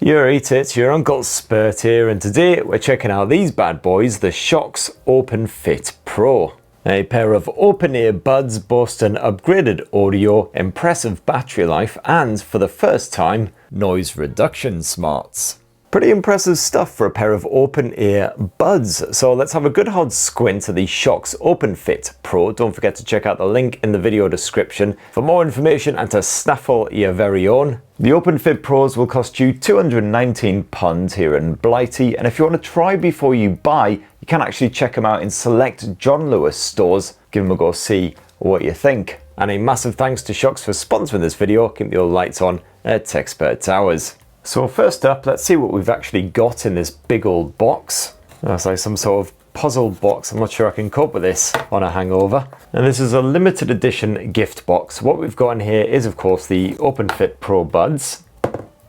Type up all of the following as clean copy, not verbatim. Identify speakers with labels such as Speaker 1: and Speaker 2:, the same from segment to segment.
Speaker 1: You eat it, your Uncle Spurt here, and today we're checking out these bad boys, the Shokz OpenFit Pro. A pair of open-ear buds boast an upgraded audio, impressive battery life, and for the first time, noise reduction smarts. Pretty impressive stuff for a pair of open-ear buds. So let's have a good hard squint at the Shokz OpenFit Pro. Don't forget to check out the link in the video description for more information and to snaffle your very own. The OpenFit Pros will cost you £219 here in Blighty, and if you want to try before you buy, you can actually check them out in select John Lewis stores. Give them a go, see what you think. And a massive thanks to Shokz for sponsoring this video. Keep your lights on at Techspert Towers. So first up, let's see what we've actually got in this big old box. That's like some sort of puzzle box. I'm not sure I can cope with this on a hangover. And this is a limited edition gift box. What we've got in here is, of course, the OpenFit Pro buds,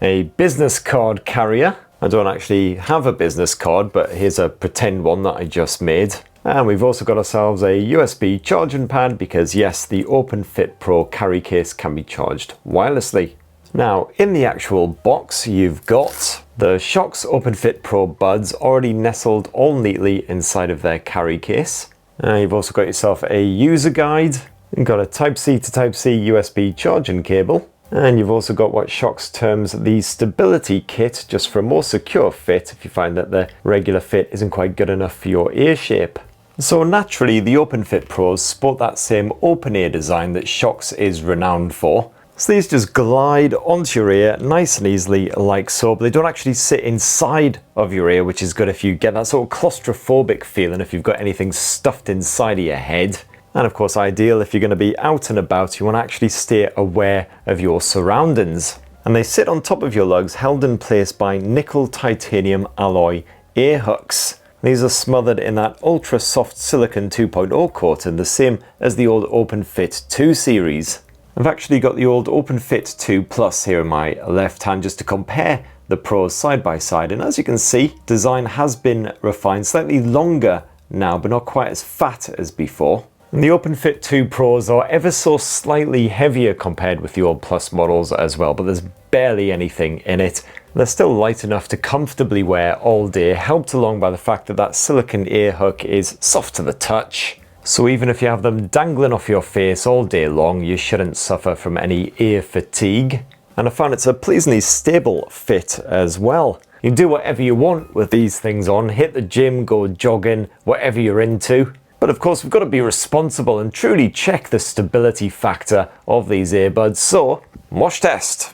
Speaker 1: a business card carrier. I don't actually have a business card, but here's a pretend one that I just made. And we've also got ourselves a USB charging pad because yes, the OpenFit Pro carry case can be charged wirelessly. Now, in the actual box, you've got the Shokz OpenFit Pro buds already nestled all neatly inside of their carry case. You've also got yourself a user guide. You've got a Type-C to Type-C USB charging cable. And you've also got what Shokz terms the stability kit, just for a more secure fit if you find that the regular fit isn't quite good enough for your ear shape. So naturally, the OpenFit Pros sport that same open ear design that Shokz is renowned for. So these just glide onto your ear nice and easily like so, but they don't actually sit inside of your ear, which is good if you get that sort of claustrophobic feeling if you've got anything stuffed inside of your head. And of course ideal if you're going to be out and about, you want to actually stay aware of your surroundings. And they sit on top of your lugs, held in place by nickel titanium alloy ear hooks. These are smothered in that ultra soft silicone 2.0 coating, the same as the old OpenFit 2 series. I've actually got the old OpenFit 2 Plus here in my left hand just to compare the Pros side by side, and as you can see, design has been refined, slightly longer now but not quite as fat as before. And the OpenFit 2 Pros are ever so slightly heavier compared with the old Plus models as well, but there's barely anything in it. They're still light enough to comfortably wear all day, helped along by the fact that that silicone ear hook is soft to the touch. So even if you have them dangling off your face all day long, you shouldn't suffer from any ear fatigue. And I found it's a pleasingly stable fit as well. You can do whatever you want with these things on, hit the gym, go jogging, whatever you're into. But of course we've got to be responsible and truly check the stability factor of these earbuds. So, wash test.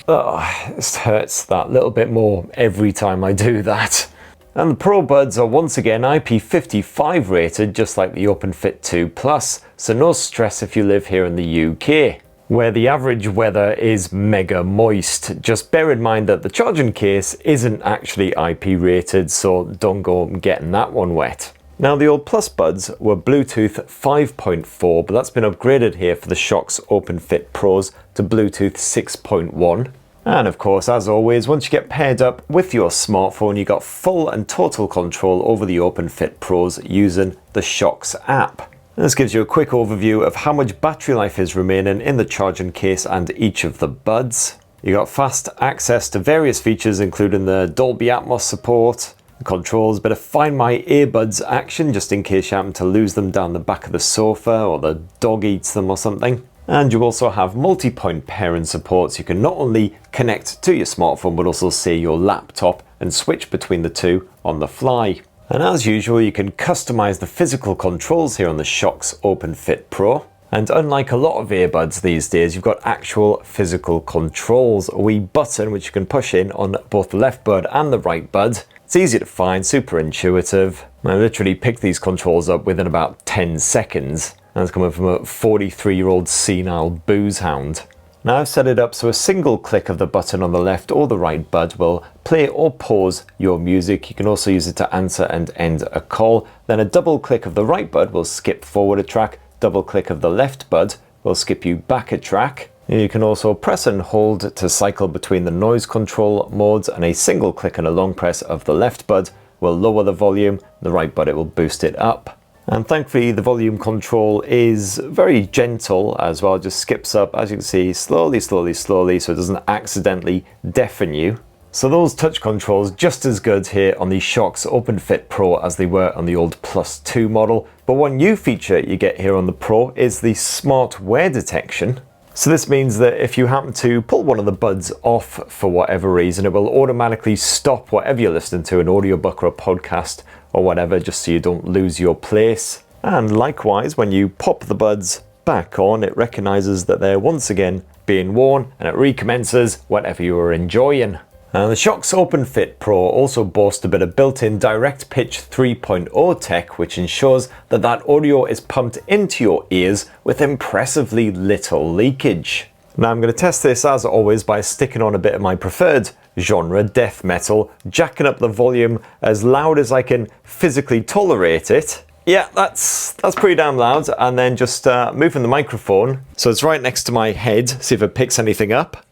Speaker 1: Oh, this hurts that little bit more every time I do that. And the Pro buds are once again IP55 rated, just like the OpenFit 2 Plus, so no stress if you live here in the UK, where the average weather is mega moist. Just bear in mind that the charging case isn't actually IP rated, so don't go getting that one wet. Now the old Plus buds were Bluetooth 5.4, but that's been upgraded here for the Shokz OpenFit Pros to Bluetooth 6.1. And of course, as always, once you get paired up with your smartphone, you got full and total control over the OpenFit Pros using the Shokz app. This gives you a quick overview of how much battery life is remaining in the charging case and each of the buds. You got fast access to various features, including the Dolby Atmos support, the controls, bit of Find My Earbuds action, just in case you happen to lose them down the back of the sofa or the dog eats them or something. And you also have multi-point pairing support, so you can not only connect to your smartphone but also say your laptop and switch between the two on the fly. And as usual, you can customize the physical controls here on the Shokz OpenFit Pro. And unlike a lot of earbuds these days, you've got actual physical controls, a wee button which you can push in on both the left bud and the right bud. It's easy to find, super intuitive. I literally picked these controls up within about 10 seconds. That's coming from a 43-year-old senile booze hound. Now I've set it up so a single click of the button on the left or the right bud will play or pause your music. You can also use it to answer and end a call. Then a double click of the right bud will skip forward a track. Double click of the left bud will skip you back a track. You can also press and hold to cycle between the noise control modes, and a single click and a long press of the left bud will lower the volume. The right bud, it will boost it up. And thankfully the volume control is very gentle as well, just skips up, as you can see, slowly, slowly, slowly, so it doesn't accidentally deafen you. So those touch controls just as good here on the Shokz OpenFit Pro as they were on the old Plus 2 model. But one new feature you get here on the Pro is the smart wear detection. So this means that if you happen to pull one of the buds off for whatever reason, it will automatically stop whatever you're listening to, an audiobook or a podcast or whatever, just so you don't lose your place. And likewise, when you pop the buds back on, it recognizes that they're once again being worn and it recommences whatever you are enjoying. Now, the Shokz OpenFit Pro also boasts a bit of built-in DirectPitch 3.0 tech, which ensures that that audio is pumped into your ears with impressively little leakage. Now, I'm going to test this as always by sticking on a bit of my preferred genre, death metal, jacking up the volume as loud as I can physically tolerate it. Yeah, that's pretty damn loud, and then just moving the microphone so it's right next to my head, see if it picks anything up.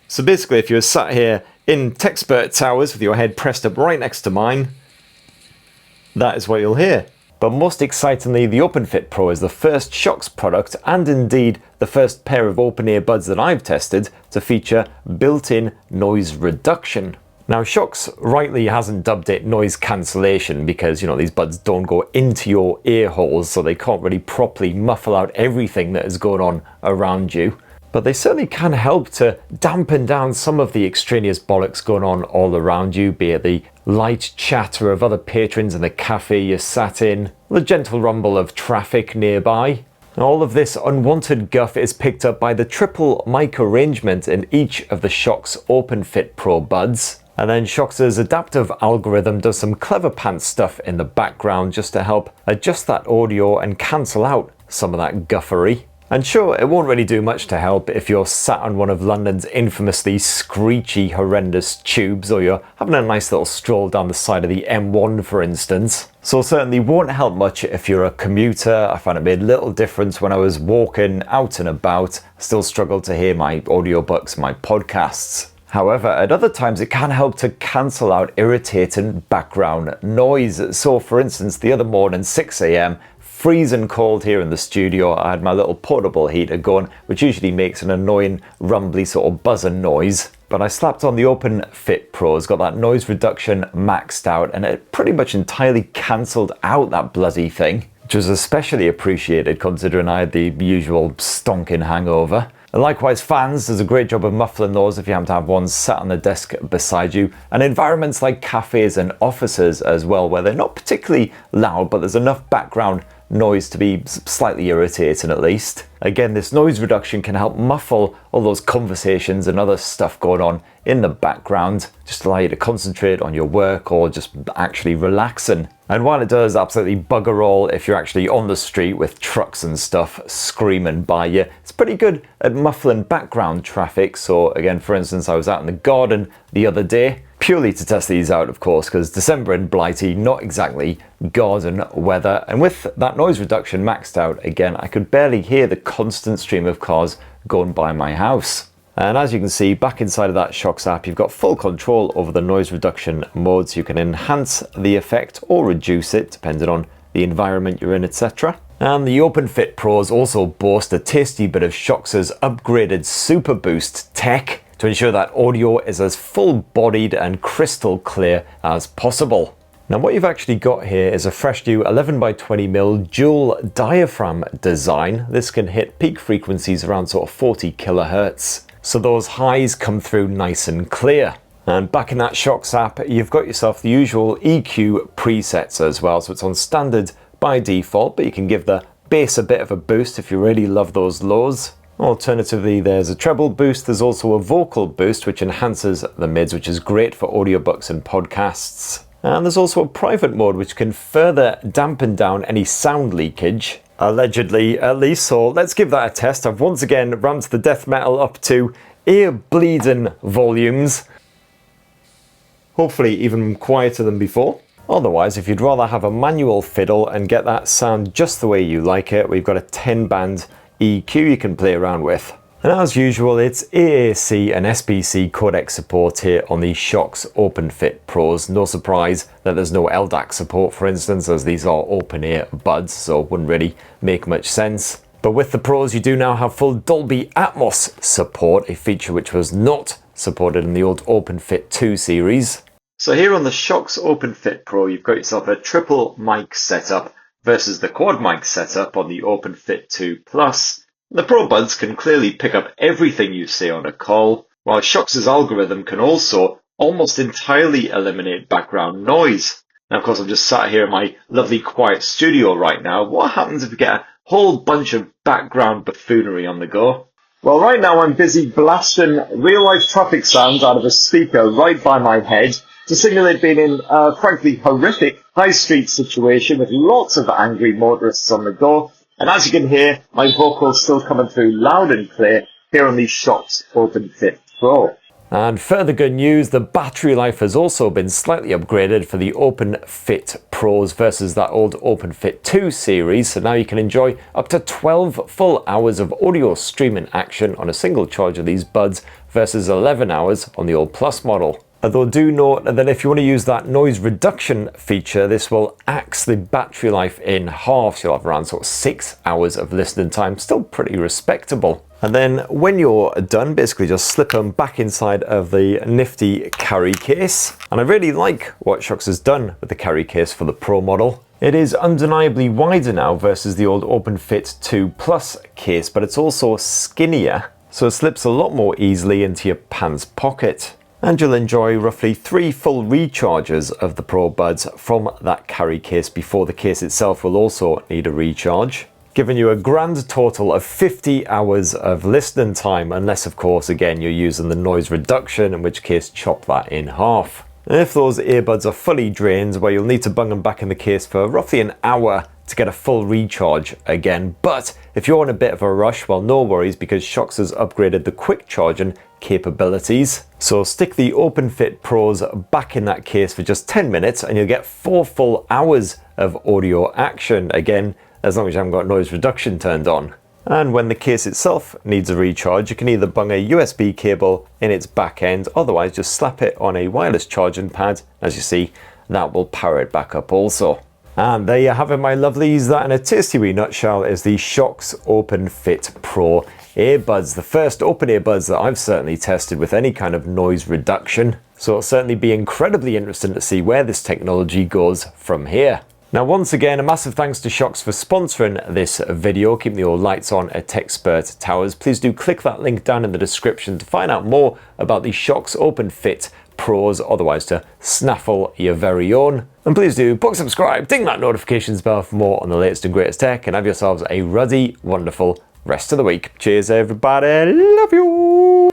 Speaker 1: So basically, if you're sat here in Techspert Towers with your head pressed up right next to mine, that is what you'll hear. But most excitingly, the OpenFit Pro is the first Shokz product, and indeed the first pair of open ear buds that I've tested, to feature built-in noise reduction. Now, Shokz rightly hasn't dubbed it noise cancellation because, you know, these buds don't go into your ear holes, so they can't really properly muffle out everything that is going on around you. But they certainly can help to dampen down some of the extraneous bollocks going on all around you, be it the light chatter of other patrons in the cafe you sat in, the gentle rumble of traffic nearby. All of this unwanted guff is picked up by the triple mic arrangement in each of the Shokz OpenFit Pro buds. And then Shoksz's adaptive algorithm does some clever pants stuff in the background just to help adjust that audio and cancel out some of that guffery. And sure, it won't really do much to help if you're sat on one of London's infamously screechy, horrendous tubes, or you're having a nice little stroll down the side of the M1, for instance. So it certainly won't help much if you're a commuter. I found it made little difference when I was walking out and about. I still struggle to hear my audiobooks, my podcasts. However, at other times it can help to cancel out irritating background noise. So for instance, the other morning, 6 AM, freezing cold here in the studio, I had my little portable heater going, which usually makes an annoying rumbly sort of buzzing noise. But I slapped on the OpenFit Pro, it's got that noise reduction maxed out, and it pretty much entirely cancelled out that bloody thing, which was especially appreciated considering I had the usual stonking hangover. And likewise, fans does a great job of muffling those if you happen to have one sat on the desk beside you. And environments like cafes and offices as well, where they're not particularly loud, but there's enough background noise to be slightly irritating at least. Again, this noise reduction can help muffle all those conversations and other stuff going on in the background, just allow you to concentrate on your work or just actually relaxing. And while it does absolutely bugger all if you're actually on the street with trucks and stuff screaming by you, it's pretty good at muffling background traffic. So again, for instance, I was out in the garden the other day, purely to test these out, of course, because December in Blighty, not exactly garden weather. And with that noise reduction maxed out, again, I could barely hear the constant stream of cars going by my house. And as you can see, back inside of that Shokz app, you've got full control over the noise reduction modes. You can enhance the effect or reduce it, depending on the environment you're in, etc. And the OpenFit Pros also boast a tasty bit of Shoksz's upgraded Super Boost tech to ensure that audio is as full-bodied and crystal clear as possible. Now what you've actually got here is a fresh new 11x20mm dual diaphragm design. This can hit peak frequencies around sort of 40 kHz. So those highs come through nice and clear. And back in that Shokz app, you've got yourself the usual EQ presets as well. So it's on standard by default, but you can give the bass a bit of a boost if you really love those lows. Alternatively, there's a treble boost. There's also a vocal boost, which enhances the mids, which is great for audiobooks and podcasts. And there's also a private mode, which can further dampen down any sound leakage. Allegedly, at least. So let's give that a test. I've once again ramped the death metal up to ear-bleeding volumes. Hopefully even quieter than before. Otherwise, if you'd rather have a manual fiddle and get that sound just the way you like it, we've got a 10-band EQ you can play around with. And as usual, it's AAC and SBC codec support here on the Shokz OpenFit Pros. No surprise that there's no LDAC support, for instance, as these are open-ear buds, so it wouldn't really make much sense. But with the Pros, you do now have full Dolby Atmos support, a feature which was not supported in the old OpenFit 2 series. So here on the Shokz OpenFit Pro, you've got yourself a triple mic setup versus the quad mic setup on the OpenFit 2 Plus. The Pro Buds can clearly pick up everything you say on a call, while Shoksz's algorithm can also almost entirely eliminate background noise. Now, of course, I'm just sat here in my lovely quiet studio right now. What happens if we get a whole bunch of background buffoonery on the go? Well, right now I'm busy blasting real-life traffic sounds out of a speaker right by my head to simulate being in a frankly horrific high street situation with lots of angry motorists on the go. And as you can hear, my vocals still coming through loud and clear here on the Shokz OpenFit Pro. And further good news, the battery life has also been slightly upgraded for the OpenFit Pros versus that old OpenFit 2 series. So now you can enjoy up to 12 full hours of audio streaming action on a single charge of these buds versus 11 hours on the old Plus model. Although do note that if you want to use that noise reduction feature, this will axe the battery life in half. So you'll have around sort of 6 hours of listening time, still pretty respectable. And then when you're done, basically just slip them back inside of the nifty carry case. And I really like what Shokz has done with the carry case for the Pro model. It is undeniably wider now versus the old OpenFit 2 Plus case, but it's also skinnier, so it slips a lot more easily into your pants pocket. And you'll enjoy roughly 3 full recharges of the Pro Buds from that carry case before the case itself will also need a recharge, giving you a grand total of 50 hours of listening time, unless of course again you're using the noise reduction, in which case chop that in half. And if those earbuds are fully drained, well, you'll need to bung them back in the case for roughly an hour to get a full recharge again. But if you're in a bit of a rush, well, no worries, because Shokz has upgraded the quick charging capabilities. So stick the OpenFit Pros back in that case for just 10 minutes and you'll get 4 full hours of audio action, again, as long as you haven't got noise reduction turned on. And when the case itself needs a recharge, you can either bung a USB cable in its back end, otherwise just slap it on a wireless charging pad. As you see, that will power it back up also. And there you have it, my lovelies. That in a tasty wee nutshell is the Shokz OpenFit Pro earbuds, the first open earbuds that I've certainly tested with any kind of noise reduction. So it'll certainly be incredibly interesting to see where this technology goes from here. Now, once again, a massive thanks to Shokz for sponsoring this video, keeping the old lights on at Techspert Towers. Please do click that link down in the description to find out more about the Shokz OpenFit Pros, otherwise to snaffle your very own. And please do book, subscribe, ding that notifications bell for more on the latest and greatest tech, and have yourselves a ruddy, wonderful rest of the week. Cheers, everybody. Love you.